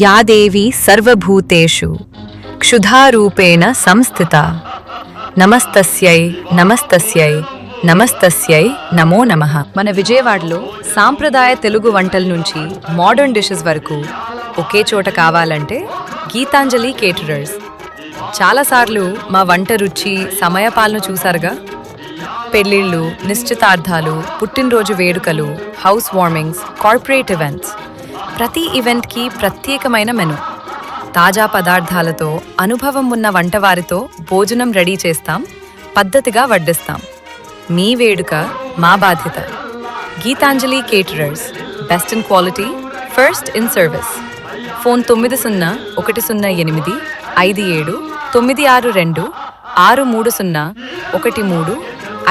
Yeah దేవి సర్వభూతేషు క్షుధారూపేణ సంస్థితా నమస్తస్యై నమస్తస్యై నమస్తస్యై నమో నమః. మన విజయవాడలో సాంప్రదాయ తెలుగు వంటల నుంచి మోడర్న్ డిషెస్ వరకు ఒకే చోట కావాలంటే గీతాంజలి కేటరర్స్. చాలాసార్లు మా వంట రుచి సమయపాలన చూసారుగా. పెళ్ళిళ్ళు, నిశ్చితార్థాలు, పుట్టినరోజు వేడుకలు, హౌస్ వార్మింగ్స్, కార్పొరేట్ ఈవెంట్స్, ప్రతి ఈవెంట్కి ప్రత్యేకమైన మెను. తాజా పదార్థాలతో అనుభవం ఉన్న వంటవారితో భోజనం రెడీ చేస్తాం, పద్ధతిగా వడ్డిస్తాం. మీ వేడుక మా బాధ్యత. Geetanjali caterers, best in quality, first in service. Phone 900157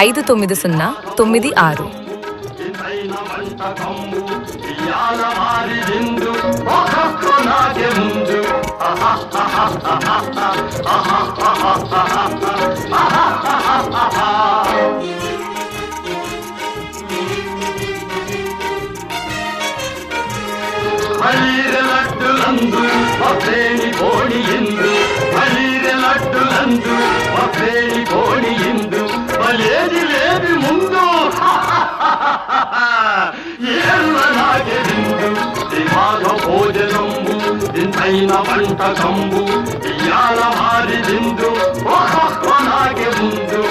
53013 59013 లడ్డులందు ఒకేని కోడి ఇందు లడ్డులందు ఒకేని కోడి ఇందు బలేది లేది ముందు ఏళ్ళలాగెందు దిమాగ భోజనంబు ఇంతైన వంటకంబు ఇయాల మారిదిందు నాగే ముందు